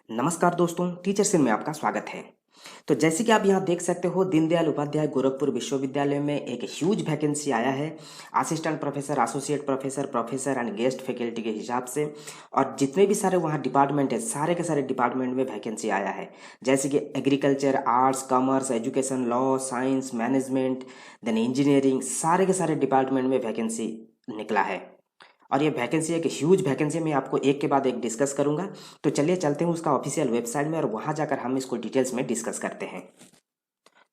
नमस्कार दोस्तों, teacher cell में आपका स्वागत है। तो जैसे कि आप यहाँ देख सकते हो, दीनदयाल उपाध्याय गोरखपुर विश्वविद्यालय में एक ह्यूज वैकेंसी आया है। Assistant professor, associate professor, professor and guest faculty के हिसाब से। और जितने भी सारे वहाँ डिपार्टमेंट है, सारे के सारे डिपार्टमेंट में वैकेंसी आया है। जैसे कि agriculture, arts, commerce, education, law, science, management, then engineering, सारे के सारे डिपार्टमेंट में वैकेंसी निकला है। और ये वैकेंसी एक ह्यूज वैकेंसी मैं आपको एक के बाद एक डिस्कस करूंगा। तो चलिए चलते हैं उसका ऑफिशियल वेबसाइट में और वहां जाकर हम इसको डिटेल्स में डिस्कस करते हैं।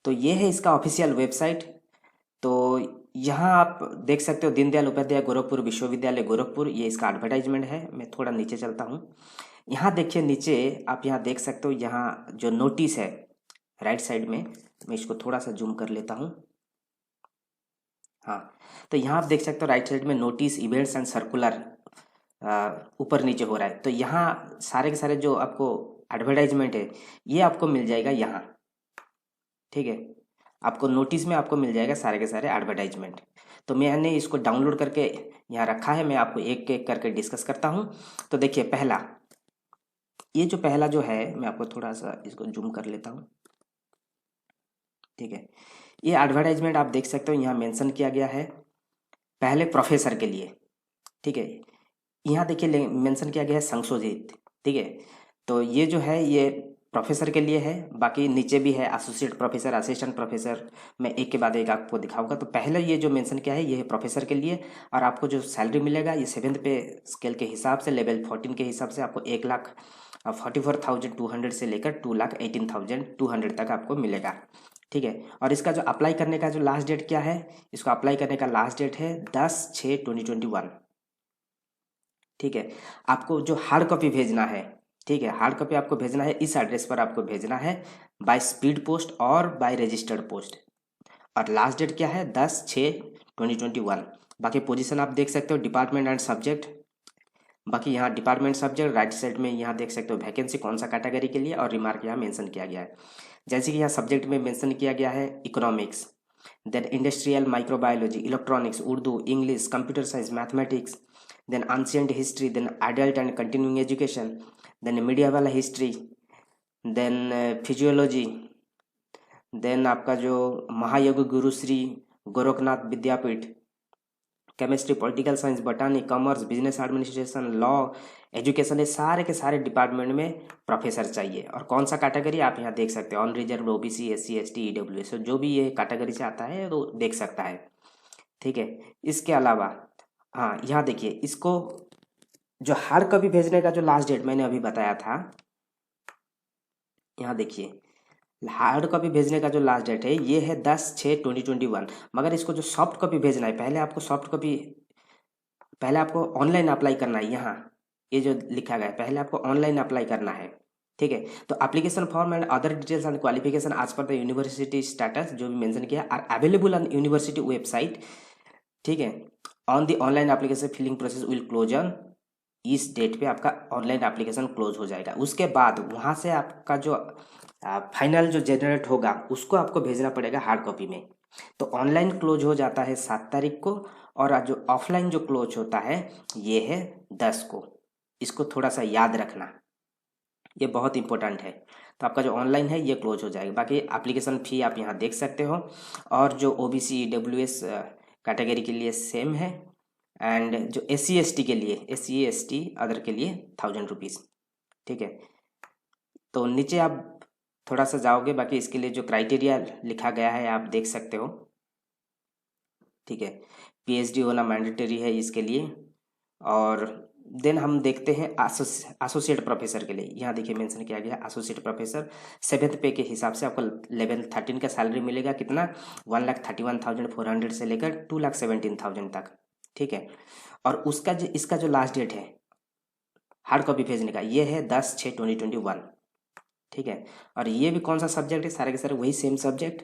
तो ये है इसका ऑफिशियल वेबसाइट। तो यहाँ आप देख सकते हो, दीनदयाल उपाध्याय गोरखपुर विश्वविद्यालय गोरखपुर, ये इसका एडवर्टाइजमेंट है। मैं थोड़ा नीचे चलता हूँ। यहाँ देखिए, नीचे आप यहाँ देख सकते हो, यहाँ जो नोटिस है राइट साइड में, मैं इसको थोड़ा सा जूम कर लेता हूँ। हाँ, तो यहाँ आप देख सकते हो राइट साइड में नोटिस, इवेंट्स एंड सर्कुलर ऊपर नीचे हो रहा है। तो यहाँ सारे के सारे जो आपको एडवर्टाइजमेंट है, ये आपको मिल जाएगा यहाँ। ठीक है, आपको नोटिस में आपको मिल जाएगा सारे के सारे एडवर्टाइजमेंट। तो मैंने इसको डाउनलोड करके यहाँ रखा है। मैं आपको एक एक करके डिस्कस करता हूँ। तो देखिए, पहला, ये जो पहला जो है, मैं आपको थोड़ा सा इसको जूम कर लेता हूँ। ठीक है, ये एडवर्टाइजमेंट आप देख सकते हो, यहाँ मेंशन किया गया है पहले प्रोफेसर के लिए। ठीक है, यहाँ देखिए मेंशन किया गया है संशोधित। ठीक है, तो ये जो है ये प्रोफेसर के लिए है। बाकी नीचे भी है एसोसिएट प्रोफेसर, असिस्टेंट प्रोफेसर। मैं एक के बाद एक आपको दिखाऊंगा। तो पहले ये जो मेंशन किया है, ये है प्रोफेसर के लिए। और आपको जो सैलरी मिलेगा, ये 7th पे स्केल के हिसाब से, लेवल 14 के हिसाब से आपको 1,44,200 से लेकर 2,18,200 तक आपको मिलेगा। ठीक है, और इसका जो अप्लाई करने का जो लास्ट डेट क्या है, इसको अप्लाई करने का लास्ट डेट है 10/6/2021। ठीक है, आपको जो हार्ड कॉपी भेजना है, ठीक है, हार्ड कॉपी आपको भेजना है, इस एड्रेस पर आपको भेजना है, बाय स्पीड पोस्ट और बाय रजिस्टर्ड पोस्ट। और लास्ट डेट क्या है, 10/6/2021। बाकी पोजीशन आप देख सकते हो, डिपार्टमेंट एंड सब्जेक्ट। बाकी यहाँ डिपार्टमेंट सब्जेक्ट राइट साइड में यहाँ देख सकते हो वैकेंसी कौन सा कैटेगरी के लिए, और रिमार्क यहाँ मेंशन किया गया है। जैसे कि यहाँ सब्जेक्ट में मेंशन किया गया है economics, then industrial, microbiology, electronics, Urdu, English, computer science, mathematics, then ancient history, then adult and continuing education, then medieval history, then physiology, then आपका जो Mahayog Guru Shri Gorakhnath Vidyapeeth, chemistry, political science, botany, commerce, business administration, law, education, ये सारे के सारे department में professor चाहिए। और कौन सा कैटेगरी आप यहाँ देख सकते हो, on reserve, OBC, SC, ST, EWS, जो भी ये कैटेगरी से आता है तो देख सकता है। ठीक है, इसके अलावा हाँ, यहाँ देखिए, इसको जो हार्ड कॉपी भेजने का जो लास्ट डेट मैंने अभी बताया था, यहाँ देखिए, हार्ड कॉपी भेजने का जो लास्ट डेट है, ये है 10/6/2021। मगर इसको जो सॉफ्ट कॉपी भेजना है, पहले आपको ऑनलाइन अप्लाई करना है। यहाँ ये जो लिखा गया है, पहले आपको ऑनलाइन अप्लाई करना है। ठीक है, तो application form and other details and qualification as per the university status, जो भी मेंशन किया, are available on university website. ठीक है, on the online application filling process will close on, इस डेट पे आपका ऑनलाइन एप्लीकेशन क्लोज हो जाएगा। उसके बाद वहाँ से आपका जो फाइनल जो जनरेट होगा, उसको आपको भेजना पड़ेगा हार्ड कॉपी में। तो ऑनलाइन क्लोज हो जाता है 7 तारीख को, और जो ऑफलाइन जो क्लोज होता है, ये है 10 को। इसको थोड़ा सा याद रखना, ये बहुत इंपॉर्टेंट है। तो आपका जो ऑनलाइन है, ये क्लोज हो जाएगा। बाकी एप्लीकेशन फ़ी आप यहाँ देख सकते हो। और जो ओबीसी, ईडब्ल्यूएस कैटेगरी के लिए सेम है, एंड जो एससी एसटी के लिए, एससी एसटी अदर के लिए 1,000 रुपीज़। ठीक है, तो नीचे आप थोड़ा सा जाओगे, बाकी इसके लिए जो क्राइटेरिया लिखा गया है आप देख सकते हो। ठीक है, पीएचडी होना मैंडेटरी है इसके लिए। और देन हम देखते हैं एसोसिएट प्रोफेसर के लिए। यहाँ देखिए मेंशन किया गया एसोसिएट प्रोफेसर, 7th पे के हिसाब से आपको लेवल 13 का सैलरी मिलेगा। कितना, 1,31,400 से लेकर 2,17,000 तक। ठीक है, और उसका जो इसका जो लास्ट डेट है हार्ड कॉपी भेजने का, ये है 10/6/2021। ठीक है, और ये भी कौन सा सब्जेक्ट है, सारे के सारे वही same subject,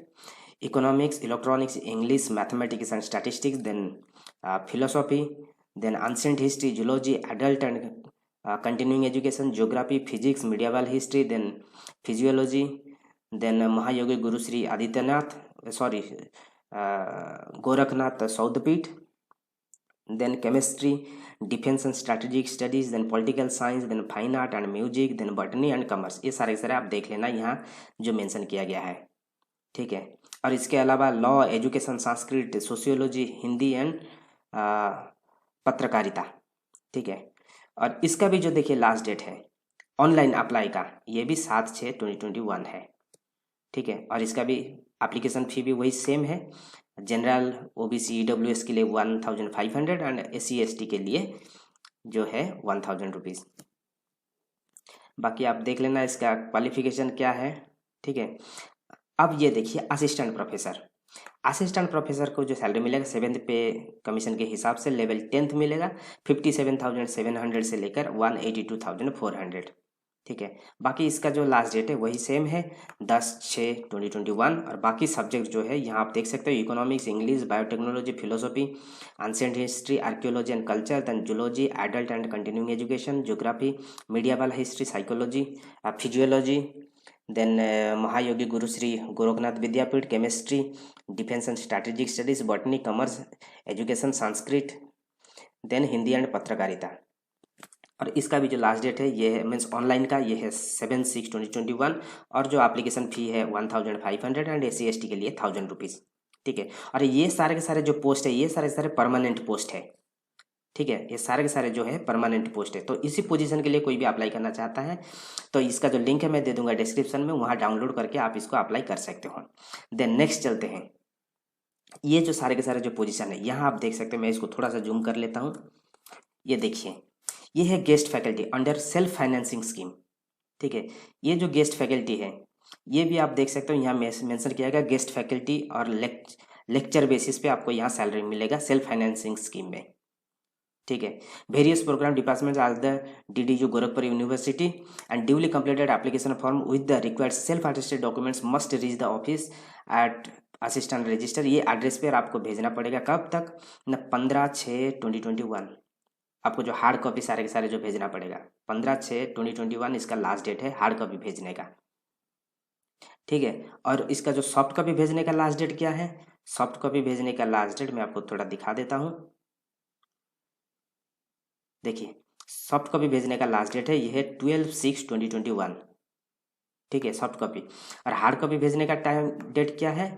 economics, electronics, English, mathematics and statistics, then philosophy, then ancient history, zoology, adult and continuing education, geography, physics, medieval history, then physiology, then Mahayogi Guru Shri Adityanath, sorry, Gorakhnath सौदपीठ, then chemistry, defence and strategic studies, then political science, then fine art and music, then botany and commerce. ये सारे के सारे आप देख लेना यहाँ जो मेंशन किया गया है, ठीक है। और इसके अलावा law, education, Sanskrit, sociology, Hindi and पत्रकारिता, ठीक है। और इसका भी जो देखिए लास्ट डेट है ऑनलाइन अप्लाई का, ये भी 7/6/2021 है, ठीक है। और इसका भी एप्लीकेशन फ़ी भी वही सेम है। जनरल, ओबीसी, ईडब्ल्यूएस के लिए 1500 एंड एससी एसटी के लिए जो है 1000 रुपीज़। बाकी आप देख लेना इसका क्वालिफिकेशन क्या है, ठीक है। अब ये देखिए असिस्टेंट प्रोफेसर। असिस्टेंट प्रोफेसर को जो सैलरी मिलेगा 7th पे कमीशन के हिसाब से लेवल 10th मिलेगा 57,700 से लेकर 182,400, ठीक है। बाकी इसका जो लास्ट डेट है वही सेम है 10/6/2021। और बाकी सब्जेक्ट जो है यहाँ आप देख सकते हो economics, English, biotechnology, philosophy, ancient history, archaeology and culture, then zoology, adult and continuing education, geography, medieval history, psychology, physiology, then Mahayogi Guru Shri Gorakhnath Vidyapeeth, chemistry, defence and strategic studies, botany, commerce, education, Sanskrit, then Hindi and पत्रकारिता। और इसका भी जो last date है ये है means online का, ये है 7/6/2021। और जो एप्लीकेशन फ़ी है 1500 एंड एससी एसटी के लिए 1000 रुपीज़, ठीक है। और ये सारे के सारे जो पोस्ट है ये सारे के सारे परमानेंट पोस्ट है, ठीक है। ये सारे के सारे जो है परमानेंट पोस्ट है। तो इसी पोजीशन के लिए कोई भी अप्लाई करना चाहता है तो इसका जो लिंक है मैं दे दूंगा डिस्क्रिप्शन में, वहाँ डाउनलोड करके आप इसको अप्लाई कर सकते हो। देन नेक्स्ट चलते हैं। ये जो सारे के सारे जो पोजीशन है यहाँ आप देख सकते हैं, मैं इसको थोड़ा सा जूम कर लेता हूँ। ये देखिए ये है guest faculty under self financing scheme, ठीक है। ये जो गेस्ट फैकल्टी है ये भी आप देख सकते हो यहाँ मेंशन किया गया गेस्ट फैकल्टी और लेक्चर बेसिस पे आपको यहाँ सैलरी मिलेगा सेल्फ फाइनेंसिंग स्कीम में, ठीक है। Various programme departments are the DDU Gorakhpur university and duly completed application form with the required self attested documents must reach the office at assistant register. ये address पर आपको भेजना पड़ेगा कब तक न 15/6/2021। आपको जो हार्ड कॉपी सारे के सारे जो भेजना पड़ेगा 15/6/2021 इसका लास्ट डेट है हार्ड कॉपी भेजने का, ठीक है। और इसका जो सॉफ्ट कॉपी भेजने का लास्ट डेट क्या है, सॉफ्ट कॉपी भेजने का लास्ट डेट मैं आपको थोड़ा दिखा देता हूँ। देखिए सॉफ्ट कॉपी भेजने का लास्ट डेट है ये है 12/6/2021, ठीक है सॉफ्ट कॉपी। और हार्ड कॉपी भेजने का टाइम डेट क्या है,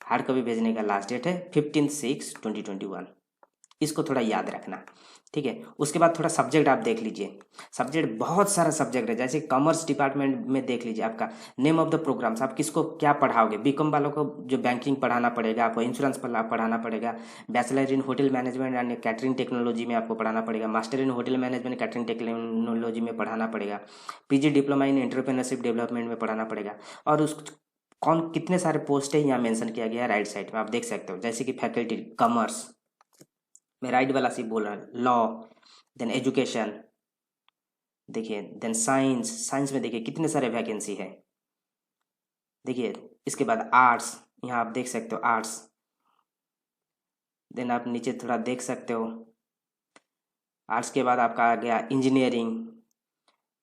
हार्ड कॉपी भेजने का लास्ट डेट है 15/6/2021। इसको थोड़ा याद रखना, ठीक है। उसके बाद थोड़ा सब्जेक्ट आप देख लीजिए, सब्जेक्ट बहुत सारा सब्जेक्ट है। जैसे कॉमर्स डिपार्टमेंट में देख लीजिए आपका नेम ऑफ द प्रोग्राम्स, आप किसको क्या पढ़ाओगे। बीकॉम वालों को जो बैंकिंग पढ़ाना पड़ेगा, आपको इंश्योरेंस पढ़ाना पड़ेगा, bachelor in hotel management and catering technology में आपको पढ़ाना पड़ेगा, master in hotel management catering technology में पढ़ाना पड़ेगा, PG diploma in entrepreneurship development में पढ़ाना पड़ेगा। और उस कौन कितने सारे पोस्ट है यहाँ मेंशन किया गया है राइट साइड में आप देख सकते हो। जैसे कि फैकल्टी कॉमर्स मैं राइट वाला से बोल रहा हूँ, लॉ, देन एजुकेशन देखिए, देन साइंस, साइंस में देखिए कितने सारे वैकेंसी है। देखिए इसके बाद आर्ट्स, यहाँ आप देख सकते हो आर्ट्स। देन आप नीचे थोड़ा देख सकते हो आर्ट्स के बाद आपका आ गया engineering,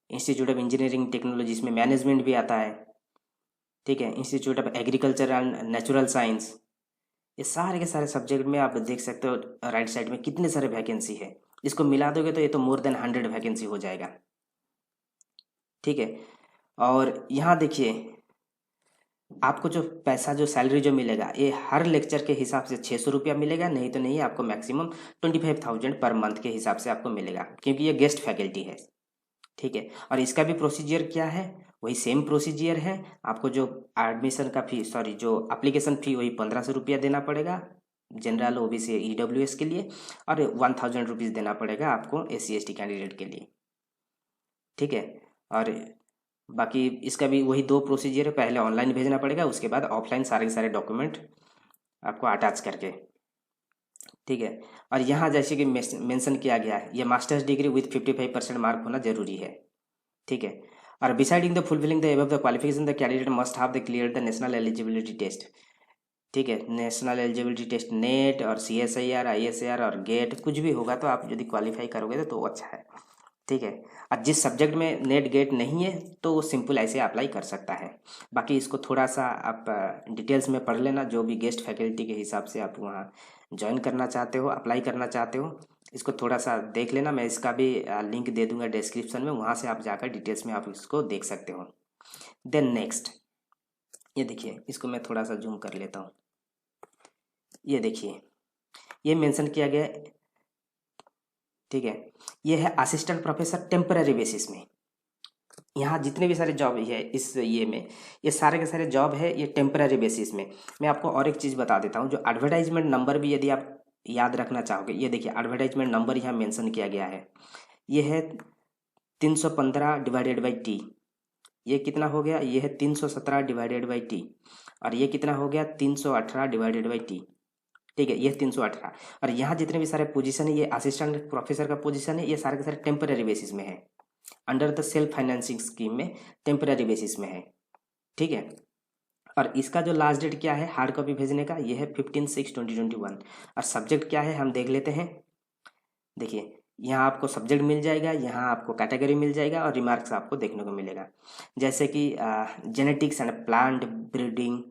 institute of engineering technology, इसमें मैनेजमेंट भी आता है, ठीक है। Institute of agriculture and natural science, ये सारे के सारे सब्जेक्ट में आप देख सकते हो राइट साइड में कितने सारे वैकेंसी है। इसको मिला दोगे तो ये तो मोर देन 100 वैकेंसी हो जाएगा, ठीक है। और यहाँ देखिए आपको जो पैसा जो सैलरी जो मिलेगा ये हर लेक्चर के हिसाब से 600 रुपया मिलेगा, नहीं तो नहीं आपको मैक्सिमम 25,000 पर मंथ के हिसाब से आपको मिलेगा, क्योंकि ये गेस्ट फैकल्टी है, ठीक है। और इसका भी प्रोसीजर क्या है, वही सेम प्रोसीजर है। आपको जो एडमिशन का फी जो एप्लीकेशन फ़ी वही 1500 रुपया देना पड़ेगा जनरल, OBC, EWS के लिए, और 1000 रुपीज़ देना पड़ेगा आपको SC ST कैंडिडेट के लिए, ठीक है। और बाकी इसका भी वही 2 प्रोसीजर है, पहले ऑनलाइन भेजना पड़ेगा, उसके बाद ऑफलाइन सारे के सारे डॉक्यूमेंट आपको अटैच करके, ठीक है। और यहाँ जैसे कि मेंशन किया गया है ये मास्टर्स डिग्री विथ 55% मार्क होना जरूरी है, ठीक है। और besiding the fulfilling the above the qualification the candidate must have the clear the national eligibility test, ठीक है। नेशनल एलिजिबिलिटी टेस्ट नेट और CSIR, ISAR और गेट कुछ भी होगा तो आप यदि क्वालिफाई करोगे तो अच्छा है, ठीक है। और जिस सब्जेक्ट में नेट गेट नहीं है तो वो सिंपल ऐसे अप्लाई कर सकता है। बाकी इसको थोड़ा सा आप डिटेल्स में पढ़ लेना, जो भी गेस्ट फैकल्टी के हिसाब से आप वहाँ ज्वाइन करना चाहते हो, अप्लाई करना चाहते हो, इसको थोड़ा सा देख लेना, मैं इसका भी लिंक दे दूंगा डिस्क्रिप्शन में, वहाँ से आप जाकर डिटेल्स में आप इसको देख सकते हो। देन नेक्स्ट ये देखिए, इसको मैं थोड़ा सा जूम कर लेता हूँ। ये देखिए, ये मेंशन किया गया है, ठीक है। ये है असिस्टेंट प्रोफेसर टेम्पररी बेसिस में। यहाँ जितने भी सारे जॉब है इस ये में, ये सारे के सारे जॉब है ये टेम्पररी बेसिस में। मैं आपको और एक चीज़ बता देता हूँ, जो एडवर्टाइजमेंट नंबर भी यदि आप याद रखना चाहोगे, ये देखिए एडवर्टाइजमेंट नंबर यहाँ मेंशन किया गया है। ये है 315 डिवाइडेड बाई टी। ये कितना हो गया, ये है 317 डिवाइडेड बाई टी। और ये कितना हो गया, 318 डिवाइडेड बाई टी। ठीक है, ये 318। और यहाँ जितने भी सारे पोजीशन है, ये असिस्टेंट प्रोफेसर का पोजीशन है, ये सारे के सारे टेम्पररी बेसिस में है, under the self financing scheme में टेम्पररी बेसिस में है। ठीक है। और इसका जो लास्ट डेट क्या है हार्ड कॉपी भेजने का, ये है 15/6/2021। और सब्जेक्ट क्या है हम देख लेते हैं। देखिए, यहाँ आपको सब्जेक्ट मिल जाएगा, यहाँ आपको कैटेगरी मिल जाएगा और रिमार्क्स आपको देखने को मिलेगा, जैसे कि genetics and plant breeding,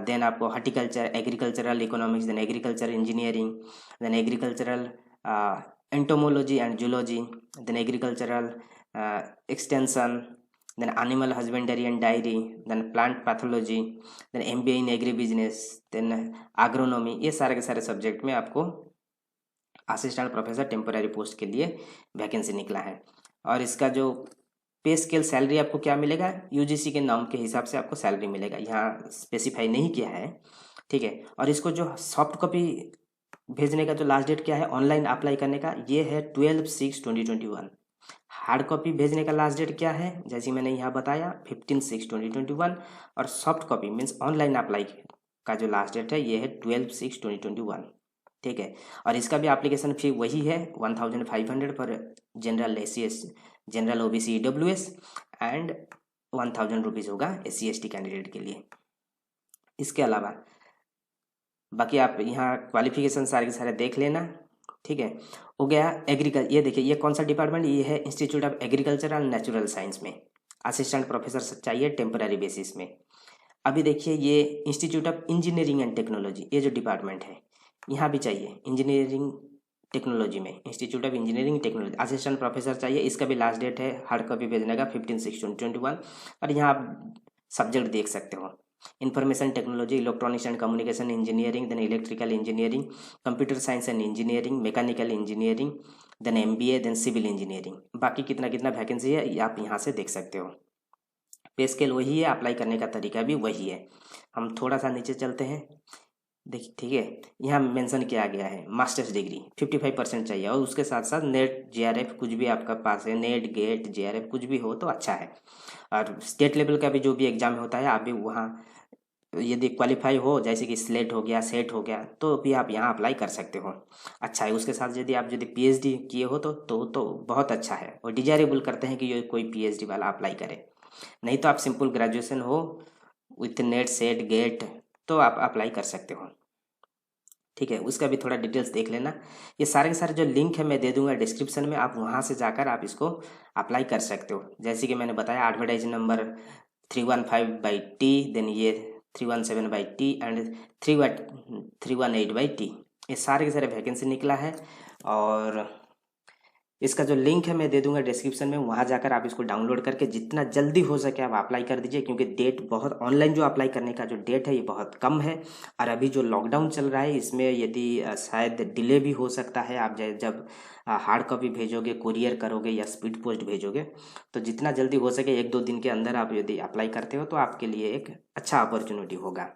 then आपको horticulture, agricultural economics, then agriculture engineering, then agricultural entomology and zoology, then agricultural extension, then animal husbandry and dairy, then plant pathology, then MBA in agri business, then agronomy। ये सारे के सारे subject में आपको assistant professor temporary post के लिए vacancy निकला है। और इसका जो पे स्केल सैलरी आपको क्या मिलेगा, यूजीसी के नाम के हिसाब से आपको सैलरी मिलेगा, यहाँ स्पेसिफाई नहीं किया है। ठीक है। और इसको जो सॉफ्ट कॉपी भेजने का जो लास्ट डेट क्या है ऑनलाइन अप्लाई करने का, ये है 12/6/2021। हार्ड कॉपी भेजने का लास्ट डेट क्या है, जैसे मैंने यहाँ बताया 15/6/2021। और soft copy means online apply का जो लास्ट डेट है ये है 12/6/2021। ठीक है। और इसका भी एप्लीकेशन फी वही है 1500 for general SC general OBC EWS and 1000 rupees होगा SC ST कैंडिडेट के लिए। इसके अलावा बाकी आप यहाँ क्वालिफिकेशन सारे के सारे देख लेना। ठीक है, हो गया एग्रीकल्चर। ये देखिए, ये कौन सा डिपार्टमेंट, ये है institute of agriculture and natural science में असिस्टेंट प्रोफेसर चाहिए टेम्पररी बेसिस में। अभी देखिए, ये institute of engineering and technology, ये जो डिपार्टमेंट है यहाँ भी चाहिए इंजीनियरिंग टेक्नोलॉजी में, institute of engineering technology assistant professor चाहिए। इसका भी लास्ट डेट है हार्ड कॉपी भेजने का 15/6/2021। और यहाँ आप सब्जेक्ट देख सकते हो, information technology, electronics and communication engineering, then electrical engineering, computer science and engineering, mechanical engineering, then MBA, then civil engineering. बाकी कितना कितना वैकेंसी है ये आप यहाँ से देख सकते हो। पे स्केल वही है, अप्लाई करने का तरीका भी वही है। हम थोड़ा सा नीचे चलते हैं। देखिए, ठीक है, यहाँ मेंशन किया गया है मास्टर्स डिग्री 55% चाहिए, और उसके साथ साथ नेट JRF कुछ भी आपका पास है, नेट गेट JRF कुछ भी हो तो अच्छा है। और स्टेट लेवल का भी जो भी एग्जाम होता है आप भी वहाँ यदि क्वालिफाई हो, जैसे कि स्लेट हो गया, सेट हो गया, तो भी आप यहाँ अप्लाई कर सकते हो। अच्छा है, उसके साथ यदि आप PhD किए हो तो बहुत अच्छा है, और डिजायरेबल करते हैं कि ये कोई PhD वाला अप्लाई करे। नहीं तो आप सिंपल ग्रेजुएशन हो विथ नेट सेट गेट तो आप अप्लाई कर सकते हो। ठीक है, उसका भी थोड़ा डिटेल्स देख लेना। ये सारे के सारे जो लिंक है मैं दे दूंगा डिस्क्रिप्शन में, आप वहाँ से जाकर आप इसको अप्लाई कर सकते हो। जैसे कि मैंने बताया एडवर्टाइज नंबर 315/T, देन ये 317/T एंड 318/T, ये सारे के सारे वैकेंसी निकला है। और इसका जो लिंक है मैं दे दूंगा डिस्क्रिप्शन में, वहाँ जाकर आप इसको डाउनलोड करके जितना जल्दी हो सके आप अप्लाई कर दीजिए, क्योंकि डेट बहुत ऑनलाइन जो अप्लाई करने का जो डेट है ये बहुत कम है। और अभी जो लॉकडाउन चल रहा है इसमें यदि शायद डिले भी हो सकता है, आप जब हार्ड कॉपी भेजोगे, कुरियर करोगे या स्पीड पोस्ट भेजोगे, तो जितना जल्दी हो सके 1-2 दिन के अंदर आप यदि अप्लाई करते हो तो आपके लिए एक अच्छा अपॉर्चुनिटी होगा।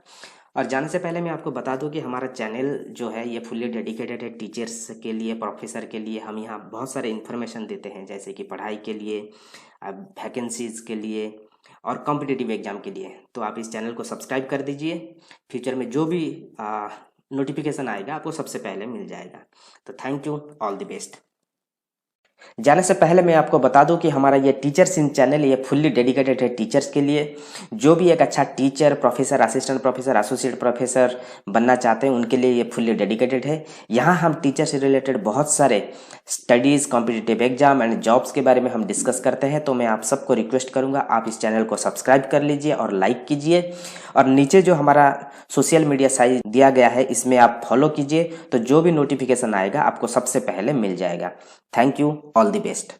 और जाने से पहले मैं आपको बता दूं कि हमारा चैनल जो है ये फुल्ली डेडिकेटेड है टीचर्स के लिए, प्रोफेसर के लिए। हम यहाँ बहुत सारे इन्फॉर्मेशन देते हैं, जैसे कि पढ़ाई के लिए, वैकेंसीज़ के लिए और कॉम्पिटिटिव एग्जाम के लिए। तो आप इस चैनल को सब्सक्राइब कर दीजिए, फ्यूचर में जो भी नोटिफिकेशन आएगा आपको सबसे पहले मिल जाएगा। तो thank you, all the best. जाने से पहले मैं आपको बता दूं कि हमारा ये टीचर्स इन चैनल ये फुल्ली डेडिकेटेड है टीचर्स के लिए। जो भी एक अच्छा teacher, professor, assistant professor, associate professor बनना चाहते हैं उनके लिए ये फुल्ली डेडिकेटेड है। यहाँ हम टीचर से रिलेटेड बहुत सारे studies, competitive exam and jobs के बारे में हम डिस्कस करते हैं। तो मैं आप सबको रिक्वेस्ट करूँगा आप इस चैनल को सब्सक्राइब कर लीजिए और लाइक कीजिए, और नीचे जो हमारा सोशल मीडिया साइट दिया गया है इसमें आप फॉलो कीजिए, तो जो भी नोटिफिकेशन आएगा आपको सबसे पहले मिल जाएगा। Thank you, all the best.